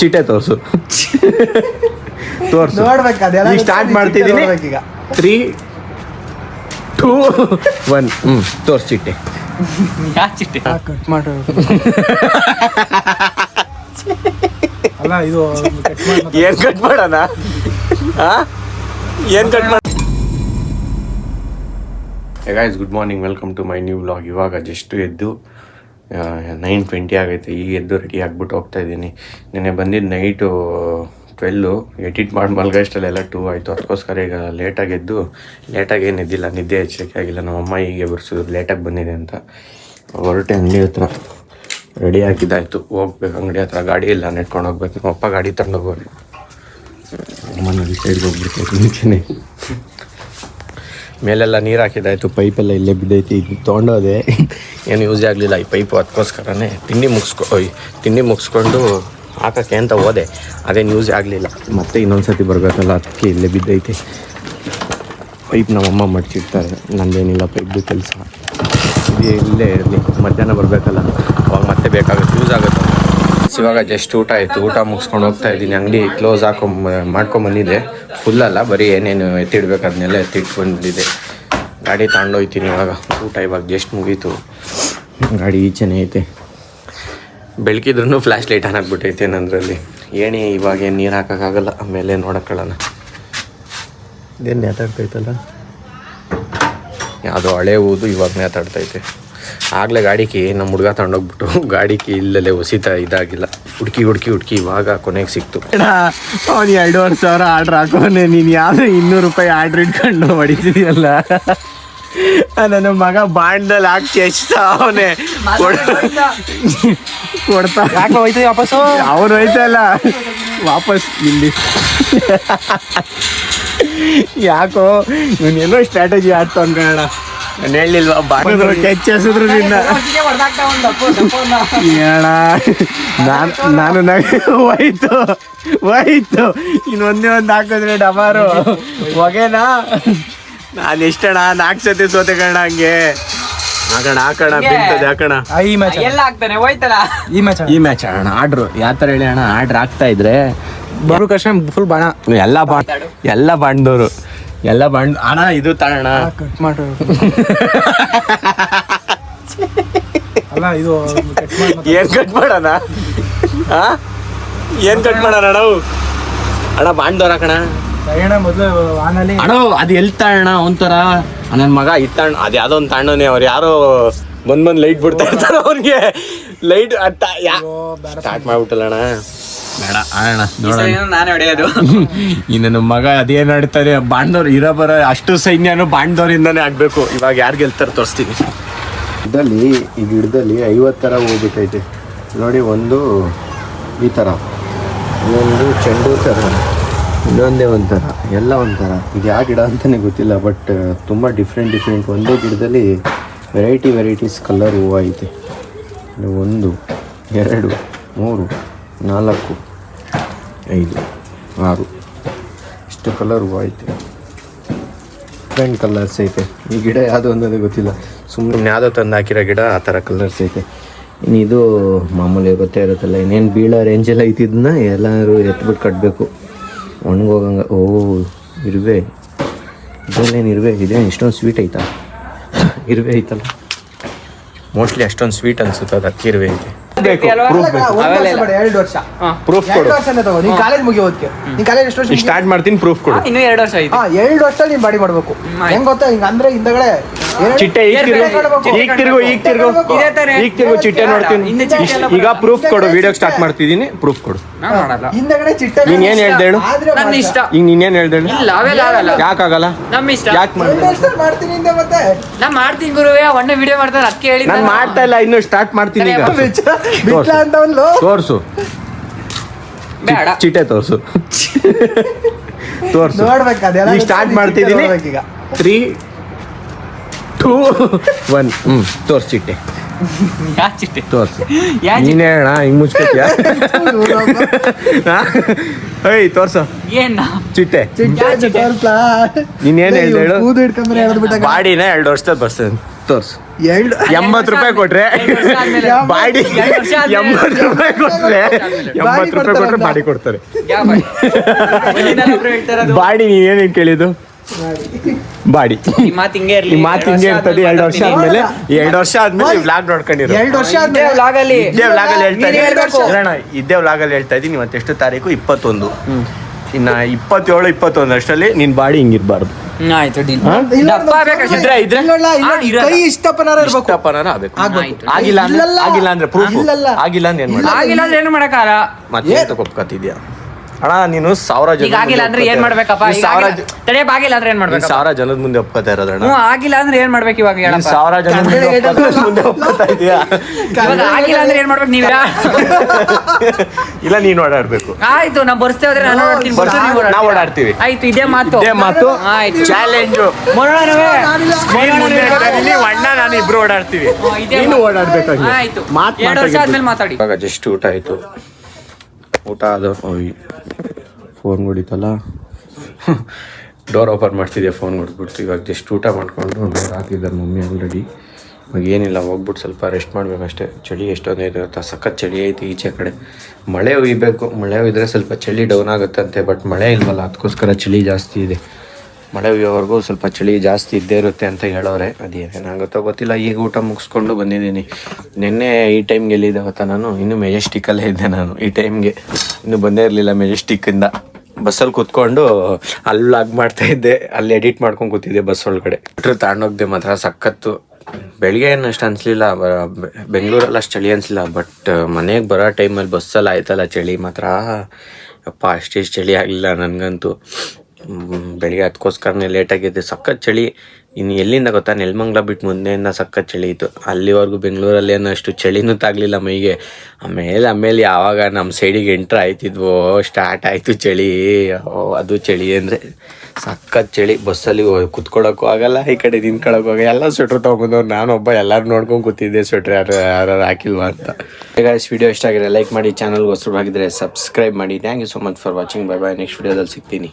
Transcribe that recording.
ಚಿಟ್ಟೆ ತೋರಿಸು. ತೋರಿಸು. ಈಗ ಸ್ಟಾರ್ಟ್ ಮಾಡ್ತಿದ್ದೀನಿ. 3, 2, 1. ತೋರ್ಸು ಚಿಟ್ಟೆ. ಯಾಕೆ ಚಿಟ್ಟೆ ಕಟ್ ಮಾಡು. ಅಲ್ಲ ಇದು ಏನ್ ಕಟ್ ಮಾಡೋಣ? ಏನ್ ಕಟ್ ಮಾಡ? Guys, good morning, welcome to my new vlog. ಇವಾಗ ಜಸ್ಟ್ ಎದ್ದು 9:20 ಆಗೈತೆ. ಈಗ ಎದ್ದು ರೆಡಿ ಆಗಿಬಿಟ್ಟು ಹೋಗ್ತಾ ಇದ್ದೀನಿ. ನೆನ್ನೆ ಬಂದಿದ್ದು ನೈಟು 12, ಎಡಿಟ್ ಮಾಡಿ ಮಲ್ಗಷ್ಟಲ್ಲೆಲ್ಲ 2 ಆಯಿತು. ಅದಕ್ಕೋಸ್ಕರ ಈಗ ಲೇಟಾಗಿ ಎದ್ದು, ಲೇಟಾಗಿ ಏನು ಎದ್ದಿಲ್ಲ, ನಿದ್ದೆ ಹೆಚ್ಚಕ್ಕೆ ಆಗಿಲ್ಲ. ನಮ್ಮಮ್ಮ ಹೀಗೆ ಬರ್ಸಿದ್ರು ಲೇಟಾಗಿ ಬಂದಿದೆ ಅಂತ. ಹೊರಟೆ ಅಂಗಡಿ ಹತ್ರ ರೆಡಿ ಹಾಕಿದ್ದಾಯಿತು. ಹೋಗ್ಬೇಕು ಅಂಗಡಿ ಹತ್ರ. ಗಾಡಿ ಇಲ್ಲ, ನೆಟ್ಕೊಂಡು ಹೋಗ್ಬೇಕು. ನಮ್ಮಪ್ಪ ಗಾಡಿ ತಗೊಂಡೋಗೋರು. ಅಮ್ಮನ ಸೈಡ್ಗೆ ಹೋಗ್ಬಿಡ್ತೈತೆ ಮುಂಚೆನೆ. ಮೇಲೆಲ್ಲ ನೀರು ಹಾಕಿದ್ದಾಯಿತು. ಪೈಪೆಲ್ಲ ಇಲ್ಲೇ ಬಿದ್ದೈತಿ. ಈಗ ತೊಗೊಂಡೋದೆ, ಏನು ಯೂಸೇ ಆಗಲಿಲ್ಲ ಈ ಪೈಪು. ಅದಕ್ಕೋಸ್ಕರನೇ ತಿಂಡಿ ಮುಗಿಸ್ಕೊಂಡು ಹಾಕೋಕ್ಕೆ ಅಂತ ಹೋದೆ. ಅದೇನು ಯೂಸೇ ಆಗಲಿಲ್ಲ. ಮತ್ತೆ ಇನ್ನೊಂದು ಸತಿ ಬರಬೇಕಲ್ಲ, ಅದಕ್ಕೆ ಇಲ್ಲೇ ಬಿದ್ದೈತಿ ಪೈಪ್. ನಮ್ಮಮ್ಮ ಮಡ್ಚಿಡ್ತಾರೆ, ನಂದೇನಿಲ್ಲ ಪೈಪ್ದು ಕೆಲಸ. ಇಲ್ಲೇ ಇರಲಿ, ಮಧ್ಯಾಹ್ನ ಬರಬೇಕಲ್ಲ, ಅವಾಗ ಮತ್ತೆ ಬೇಕಾಗುತ್ತೆ, ಯೂಸ್ ಆಗುತ್ತೆ. ಇವಾಗ ಜಸ್ಟ್ ಊಟ ಆಯಿತು. ಊಟ ಮುಗಿಸ್ಕೊಂಡು ಹೋಗ್ತಾ ಇದ್ದೀನಿ. ಅಂಗಡಿ ಕ್ಲೋಸ್ ಮಾಡ್ಕೊಂಬಂದಿದ್ದೆ. ಫುಲ್ಲಲ್ಲ, ಬರೀ ಏನೇನು ಎತ್ತಿಡ್ಬೇಕು ಅದನ್ನೆಲ್ಲ ಎತ್ತಿಟ್ಕೊಂಡಿದ್ದೆ. ಗಾಡಿ ತಗೊಂಡೋಗ್ತೀನಿ ಇವಾಗ. ಊಟ ಇವಾಗ ಜಸ್ಟ್ ಮುಗೀತು. ಗಾಡಿ ಈಚೆನೇ ಐತೆ. ಬೆಳಕಿದ್ರೂ ಫ್ಲ್ಯಾಶ್ ಲೈಟ್ ಆನ್ ಆಗಿಬಿಟ್ಟೈತೆ ನನ್ನದ್ರಲ್ಲಿ. ಏಣಿ ಇವಾಗ ಏನು ನೀರು ಹಾಕೋಕ್ಕಾಗಲ್ಲ, ಆಮೇಲೆ ನೋಡೋಕ್ಕಳಣ. ಇದೇನು ನೇತಾಡ್ತೈತಲ್ಲ, ಯಾವುದೋ ಹಳೆ ಊದು ಇವಾಗ ನೇತಾಡ್ತೈತೆ. ಆಗಲೇ ಗಾಡಿ ಕೀ ನಮ್ಮ ಹುಡುಗ ತಗೊಂಡೋಗ್ಬಿಟ್ಟು ಗಾಡಿ ಕೀ ಇಲ್ಲಲ್ಲೇ ಹೊಸಿತಾ ಇದಾಗಿಲ್ಲ. ಹುಡುಕಿ ಇವಾಗ ಕೊನೆಗೆ ಸಿಕ್ತು. ಅವ್ನು 2,500 ಆರ್ಡ್ರ್ ಹಾಕೋನೆ. ನೀನು ಯಾವುದೋ 200 ರೂಪಾಯಿ ಆರ್ಡ್ರ್ ಇಟ್ಕೊಂಡು ಹೊಡಿತಿದೆಯಲ್ಲ. ನನ್ನ ಮಗ ಬಾಂಡ್ದಲ್ಲಿ ಹಾಕಿ ಎಷ್ಟ ಅವನೇ ಕೊಡ್ತಾ ಹೋಯ್ತು ವಾಪಸ್ಸು. ಅವನು ಹೋಯ್ತಲ್ಲ ವಾಪಸ್ ಇಲ್ಲಿ. ಯಾಕೋ ಇವನೇನೋ ಸ್ಟ್ರಾಟಜಿ ಆಡ್ತು ಅನ್ಕೋಣ. ನಾನು ಹೇಳಿಲ್ವಾ, ಬಾಗಿದ್ರು ಕೆಚ್ಚಿಸಿದ್ರು ನಿನ್ನ. ಹೇಳ ನಾನು ಹೋಯ್ತು ಇನ್ನೊಂದೇ ಒಂದು ಹಾಕಿದ್ರೆ ಡಮಾರು ಹೊಗೆನಾ. ನಾನು ಎಷ್ಟಣ 4 ಸತಿ ಸೋತೆ ಕಣ. ಹಂಗೆ ಹಾಕೋಣ ಬಿಡ್ತದೆ ಹಾಕೋಣ. ಈ ಮ್ಯಾಚ್ ಅಣ್ಣ ಆರ್ಡ್ರು ಯಾವ ಥರ ಹೇಳಿ ಅಣ್ಣ. ಆರ್ಡ್ರ್ ಆಗ್ತಾ ಇದ್ರೆ ಬರೋ ಕಷ್ಟ ಫುಲ್ ಬಾಣ. ಎಲ್ಲ ಬಾಂಡ್ದವರು ಎಲ್ಲ ಬಾಂಡ್ ಅಣ್ಣ. ಇದು ತಗೋಣ. ಕಟ್ ಮಾಡು. ಅಲ್ಲ ಇದು ಏನ್ ಕಟ್ ಮಾಡೋಣ? ಏನ್ ಕಟ್ ಮಾಡೋಣ ನಾವು? ಅಣ್ಣ ಬಾಂಡ್ದವ್ರ ಕಣ ಮೊದಲು ವಾನಲ್ಲಿ ಅಣ್ಣ. ಅದು ಎಲ್ಲಿ ತಗೋಣ ಒಂಥರ ನನ್ನ ಮಗ ಇತ್ತಣ್ಣ. ಅದು ಯಾವುದೋ ಒಂದು ತಣ್ಣನೆ. ಅವ್ರು ಯಾರೋ ಬಂದ್ ಲೈಟ್ ಬಿಡ್ತಾ ಇರ್ತಾರ. ಅವ್ರಿಗೆ ಲೈಟ್ ಸ್ಟಾರ್ಟ್ ಮಾಡ್ಬಿಟ್ಟಲ್ಲ ಅಣ್ಣ. ಬೇಡ ಅಣ್ಣ, ನಾನೇ ಹೊಡೆಯೋದು. ಇನ್ನು ನಮ್ಮ ಮಗ ಅದೇನು ಆಡ್ತಾರೆ. ಬಾಂಡ್ದವ್ರು ಇರೋ ಬರೋ ಅಷ್ಟು ಸೈನ್ಯನೂ ಬಾಂಡ್ದವ್ರಿಂದನೇ ಆಗಬೇಕು. ಇವಾಗ ಯಾರು ಗೆಲ್ತಾರೆ ತೋರಿಸ್ತೀನಿ. ಗಿಡದಲ್ಲಿ ಈ ಗಿಡದಲ್ಲಿ 50 ಥರ ಹೋಗ್ಬಿಟ್ಟೈತೆ ನೋಡಿ. ಒಂದು ಈ ಥರ, ಇನ್ನೊಂದು ಚೆಂಡು ಥರ, ಇನ್ನೊಂದೇ ಒಂಥರ, ಎಲ್ಲ ಒಂಥರ. ಇದು ಯಾವ ಗಿಡ ಅಂತಲೇ ಗೊತ್ತಿಲ್ಲ, ಬಟ್ ತುಂಬ ಡಿಫ್ರೆಂಟ್. ಒಂದೇ ಗಿಡದಲ್ಲಿ ವೆರೈಟೀಸ್ ಕಲರ್ ಹೂವು ಐತೆ. 1, 2, 3, 4, 5, 6 ಇಷ್ಟು ಕಲರ್ ಹೂವು ಐತೆ. ಡಿಫ್ರೆಂಟ್ ಕಲರ್ಸ್ ಐತೆ. ಈ ಗಿಡ ಯಾವುದೋ ಅನ್ನೋದೇ ಗೊತ್ತಿಲ್ಲ. ಸುಮ್ಮನೆ ಯಾವುದೋ ತಂದು ಹಾಕಿರೋ ಗಿಡ, ಆ ಥರ ಕಲರ್ಸ್ ಐತೆ. ಇನ್ನು ಇದು ಮಾಮೂಲಿ ಗೊತ್ತೇ ಇರುತ್ತಲ್ಲ, ಇನ್ನೇನು ಬೀಳೋ ರೇಂಜೆಲ್ಲ ಐತಿದ್ದನ್ನ ಎಲ್ಲರೂ ಎತ್ಬಿಟ್ಟು ಕಟ್ಟಬೇಕು ಒಣಗೋಗಂಗೆ. ಓ ಇರುವೆ, ಇದರಲ್ಲೇನು ಇರುವೆ ಇದೆ. ಇಷ್ಟೊಂದು ಸ್ವೀಟ್ ಐತಾ? ಇರುವೆ ಐತಲ್ಲ, ಮೋಸ್ಟ್ಲಿ ಅಷ್ಟೊಂದು ಸ್ವೀಟ್ ಅನ್ಸುತ್ತೆ. ಅದು ಅಕ್ಕಿ ಇರುವೆ ಐತೆ. ಸ್ಟಾರ್ಟ್ ಮಾಡ್ತೀನಿ, ಪ್ರೂಫ್ ಕೊಡು. ಇನ್ನು 2 ವರ್ಷ ಐತಿ. 2 ವರ್ಷದಲ್ಲಿ ನೀನ್ ಬಾಡಿ ಮಾಡ್ಬೇಕು. ಹೆಂಗ್ ಗೊತ್ತಾ, ಹಿಂಗ ಅಂದ್ರೆ ಹಿಂದಗಡೆ ಚಿಟ್ಟೆ ಈಗ ತಿರ್ಗು ಚಿಟ್ಟೆ ನೋಡ್ತೀನಿ. ಈಗ ಪ್ರೂಫ್ ಕೊಡು. ವಿಡಿಯೋ ಸ್ಟಾರ್ಟ್ ಮಾಡ್ತಿದ್ದೀನಿ, ಪ್ರೂಫ್ ಕೊಡು. ಹಿಂದಗಡೆ ಚಿಟ್ಟೆ. ನೀನ್ ಏನ್ ಹೇಳ್ದೆ ಹೇಳು? ನನ್ನ ಇಷ್ಟ. ಈಗ ನೀನೇನ್ ಹೇಳ್ದೆ ಹೇಳು? ಇಲ್ಲ ಅವೆಲ್ಲ ಆಗಲ್ಲ. ಯಾಕಾಗಲ್ಲ? ನಮ್ಮ ಇಷ್ಟ. ಯಾಕೆ ಮಾಡ್ತೀನಿ ಹಿಂದೆ ಮತ್ತೆ ನಾ ಮಾಡ್ತೀನಿ ಗುರುವೇ. ಒಳ್ಳೆ ವಿಡಿಯೋ ಮಾಡ್ತಾರೆ, ಅದಕ್ಕೆ ಹೇಳಿ. ನಾನು ಮಾಡ್ತಾ ಇಲ್ಲ, ಇನ್ನು ಸ್ಟಾರ್ಟ್ ಮಾಡ್ತೀನಿ. ಈಗ ಬಿಟ್ಲ ಅಂತ ಒಂದು ತೋರ್ಸು. ಬೇಡ, ಚಿಟ್ಟೆ ತೋರ್ಸು. ತೋರ್ಸು. ನೋಡ್ಬೇಕು. ಈಗ ಸ್ಟಾರ್ಟ್ ಮಾಡ್ತಿದ್ದೀನಿ. 3, 2, 1. ತೋರ್ಸು ಚಿಟ್ಟೆ. ಯಾಕೆ ಚಿಟ್ಟೆ ತೋರ್ಸು. ನೀನೇ ಅಣ್ಣ ಹಿಂಗ್ ಮುಚ್ಕೋತಿಯಾ? ಏಯ್ ತೋರ್ಸು ಏನ ಚಿಟ್ಟೆ. ನೀನೇನು ಹೇಳ್ದೆ ಹೇಳು? ಬಾಡಿನ 2 ವರ್ಷದಲ್ಲಿ ಬರ್ತದೆ. ತೋರ್ಸು. 80 ರೂಪಾಯಿ ಕೊಟ್ರೆ ಬಾಡಿ 80 ರೂಪಾಯಿ ಕೊಟ್ರೆ 80 ರೂಪಾಯಿ ಕೊಟ್ರೆ ಬಾಡಿ ಕೊಡ್ತಾರೆ. ಬಾಡಿ ನೀವೇನೇನು ಕೇಳಿದ್ದು? ಬಾಡಿ ಈ ಮಾತು ಹಿಂಗೆ ಇರ್ಲಿ. ಈ ಮಾತು ಹಿಂಗೆ ಇರ್ತದೆ. 2 ವರ್ಷ ಆದ್ಮೇಲೆ 2 ವರ್ಷ ಆದ್ಮೇಲೆ ವ್ಲಾಗ್ ನೋಡ್ಕೊಂಡಿರೋ 2 ವರ್ಷ ಆದ್ಮೇಲೆ ವ್ಲಾಗಲ್ಲಿ ಇದೇ ವ್ಲಾಗಲ್ಲಿ ಹೇಳ್ತಾ ನೀನೇ ಹೇಳ್ಬೇಕು. ಇದೇ ವ್ಲಾಗಲ್ಲಿ ಹೇಳ್ತಾ ಇದ್ದೀನಿ. ಇವತ್ತೆಷ್ಟು ತಾರೀಕು? 21. ಇನ್ನ 27, 21 ಅಷ್ಟರಲ್ಲಿ ನಿನ್ ಬಾಡಿ ಹಿಂಗಿರ್ಬಾರ್ದು. ಆಯ್ತು ಡೀಲ್. ಇಲ್ಲ, ದಪ್ಪ ಆಗ್ಬೇಕಷ್ಟೇ. ಇದ್ರೆ ಇಲ್ಲ, ಇರಲ್ಲ. ಕೈ ಇಷ್ಟಪನಾರ ಇರ್ಬೇಕು. ಇಷ್ಟಪನಾರ ಆಗ್ಬೇಕು. ಆಗ್ಬೇಕು. ಆಗಿಲ್ಲ ಅಂದ್ರೆ ಇಲ್ಲಲ್ಲ. ಆಗಿಲ್ಲ ಅಂದ್ರೆ ಪ್ರೂಫ್. ಇಲ್ಲಲ್ಲ. ಆಗಿಲ್ಲ ಅಂದ್ರೆ ಏನ್ ಮಾಡಿ? ಆಗಿಲ್ಲ ಅಂದ್ರೆ ಏನು ಮಾಡಕ್ಕಾಗಲ್ಲ. ಮತ್ತೆ ತಗೊಪ್ಕತ್ತಿದ್ಯಾ ಅಣ್ಣ? ನೀನು 1000 ಜನ ಈಗ ಆಗಿಲ್ಲ ಅಂದ್ರೆ ಏನ್ ಮಾಡ್ಬೇಕಪ್ಪ? ಈಗ ತಡೆಯಪ್ಪ, ಆಗಿಲ್ಲ ಅಂದ್ರೆ ಏನ್ ಮಾಡ್ಬೇಕು? 1000 ಜನದ ಮುಂದೆ ಒಪ್ಕೋತಾ ಇರೋದಣ್ಣ. ಆಗಿಲ್ಲ ಅಂದ್ರೆ ಏನ್ ಮಾಡ್ಬೇಕು ಇವಾಗ ಹೇಳಪ್ಪ? 1000 ಜನ ಮುಂದೆ ಒಪ್ಕೋತಾ ಇದೀಯಾ? ಇವಾಗ ಆಗಿಲ್ಲ ಅಂದ್ರೆ ಏನ್ ಮಾಡ್ಬೇಕು ನೀವ? ಇಲ್ಲ ನೀನ್ ಓಡಾಡ್ಬೇಕು. ಆಯ್ತು, ನಾವು ಬರ್ಸ್ತೇವೆ, ನಾನು ಓಡಾಡ್ತೀನಿ, ಬರ್ತೀವಿ, ನೀವು ಓಡಾಡ್ತೀರಾ? ನಾವು ಓಡಾಡ್ತೀವಿ. ಆಯ್ತು, ಇದೇ ಮಾತು. ಇದೇ ಮಾತು. ಆಯ್ತು, ಚಾಲೆಂಜ್. ಅಣ್ಣ ನಾನು ಇಬ್ರು ಓಡಾಡ್ತೀವಿ. ನೀನು ಓಡಾಡ್ಬೇಕು. ಆಯ್ತು, 2 ವರ್ಷ ಆದ್ಮೇಲೆ ಮಾತಾಡಿ. ಇವಾಗ ಜಸ್ಟ್ ಊಟ ಆಯ್ತು. ಊಟ ಆದ ಫೋನ್ ಹೊಡಿತಲ್ಲ, ಡೋರ್ ಓಪನ್ ಮಾಡ್ತಿದ್ದೆ, ಫೋನ್ ಹೊಡ್ಬಿಡ್ತು. ಇವಾಗ ಜಸ್ಟ್ ಊಟ ಮಾಡ್ಕೊಂಡು ಡೋರ್ ಹಾಕಿದ್ದಾರೆ ಮಮ್ಮಿ ಆಲ್ರೆಡಿ. ಇವಾಗ ಏನಿಲ್ಲ, ಹೋಗ್ಬಿಟ್ಟು ಸ್ವಲ್ಪ ರೆಸ್ಟ್ ಮಾಡಬೇಕಷ್ಟೇ. ಚಳಿ ಎಷ್ಟೊಂದು ಇದೆ, ಸಖತ್ ಚಳಿ ಐತಿ ಈಚೆ ಕಡೆ. ಮಳೆ ಹುಯ್ಬೇಕು, ಮಳೆ ಹುಯ್ದರೆ ಸ್ವಲ್ಪ ಚಳಿ ಡೌನ್ ಆಗುತ್ತಂತೆ. ಬಟ್ ಮಳೆ ಇಲ್ವಲ್ಲ, ಅದಕ್ಕೋಸ್ಕರ ಚಳಿ ಜಾಸ್ತಿ ಇದೆ. ಮಳೆ ಹುಯ್ಯೋವರೆಗೂ ಸ್ವಲ್ಪ ಚಳಿ ಜಾಸ್ತಿ ಇದ್ದೇ ಇರುತ್ತೆ ಅಂತ ಹೇಳೋರೆ. ಅದೇನಾಗುತ್ತೋ ಗೊತ್ತಿಲ್ಲ. ಈಗ ಊಟ ಮುಗಿಸ್ಕೊಂಡು ಬಂದಿದ್ದೀನಿ. ನಿನ್ನೆ ಈ ಟೈಮ್ಗೆ ಎಲ್ಲಿದ್ದೆ ಗೊತ್ತಾ? ನಾನು ಇನ್ನೂ ಮೆಜೆಸ್ಟಿಕ್ಕಲ್ಲೇ ಇದ್ದೆ. ನಾನು ಈ ಟೈಮ್ಗೆ ಇನ್ನೂ ಬಂದೇ ಇರಲಿಲ್ಲ ಮೆಜೆಸ್ಟಿಕ್ಕಿಂದ. ಬಸ್ಸಲ್ಲಿ ಕೂತ್ಕೊಂಡು ಅಲ್ಲಿ ವ್ಲಾಗ್ ಮಾಡ್ತಾಯಿದ್ದೆ, ಅಲ್ಲಿ ಎಡಿಟ್ ಮಾಡ್ಕೊಂಡು ಕೂತಿದ್ದೆ ಬಸ್ ಒಳಗಡೆ. ತಗೊಂಡೋಗ್ದೆ ಮಾತ್ರ ಸಖತ್ತು. ಬೆಳಿಗ್ಗೆ ಏನು ಅಷ್ಟು ಅನಿಸ್ಲಿಲ್ಲ, ಬೆಂಗಳೂರಲ್ಲಿ ಅಷ್ಟು ಚಳಿ ಅನಿಸ್ಲಿಲ್ಲ. ಬಟ್ ಮನೆಗೆ ಬರೋ ಟೈಮಲ್ಲಿ ಬಸ್ಸಲ್ಲಿ ಆಯ್ತಲ್ಲ ಚಳಿ ಮಾತ್ರ, ಅಪ್ಪ ಅಷ್ಟೆಷ್ಟು ಚಳಿ ಆಗಲಿಲ್ಲ ನನಗಂತೂ. ಬೆಳಿಗ್ಗೆ ಅದಕ್ಕೋಸ್ಕರನೇ ಲೇಟಾಗಿದ್ದೆ. ಸಖತ್ ಚಳಿ. ಇನ್ನು ಎಲ್ಲಿಂದ ಗೊತ್ತಾ? ನೆಲಮಂಗಲ ಬಿಟ್ಟು ಮುಂದೆಯಿಂದ ಸಖತ್ ಚಳಿ ಇತ್ತು. ಅಲ್ಲಿವರೆಗೂ ಬೆಂಗಳೂರಲ್ಲಿ ಏನು ಅಷ್ಟು ಚಳಿನೂ ತಾಗಲಿಲ್ಲ ಮೈಗೆ. ಆಮೇಲೆ ಯಾವಾಗ ನಮ್ಮ ಸೈಡಿಗೆ ಎಂಟ್ರ್ ಆಯ್ತಿದ್ವೋ ಸ್ಟಾರ್ಟ್ ಆಯಿತು ಚಳಿ. ಅದು ಚಳಿ ಅಂದರೆ ಸಖತ್ ಚಳಿ. ಬಸ್ಸಲ್ಲಿ ಕುತ್ಕೊಳ್ಳೋಕ್ಕೂ ಆಗಲ್ಲ, ಈ ಕಡೆ ನಿಂತ್ಕೊಳ್ಳೋಕ್ಕೂ ಆಗಲ್ಲ. ಎಲ್ಲ ಸ್ವೆಟ್ರ್ ತೊಗೊಂಬಂದವ್ರು, ನಾನೊಬ್ಬ ಎಲ್ಲರೂ ನೋಡ್ಕೊಂಡು ಕೂತಿದ್ದೆ ಸ್ವೆಟ್ರ್ ಯಾರು ಹಾಕಿಲ್ವಾ ಅಂತ. ಗೈಸ್, ವಿಡಿಯೋ ಇಷ್ಟ ಆಗಿದ್ರೆ ಲೈಕ್ ಮಾಡಿ, ಚಾನಲ್ಗೆ ಹೊಸಬರಾಗಿದ್ದರೆ ಸಬ್ಸ್ಕ್ರೈಬ್ ಮಾಡಿ. Thank you so much for watching. Bye bye. Next ವಿಡಿಯೋದಲ್ಲಿ ಸಿಗ್ತೀನಿ.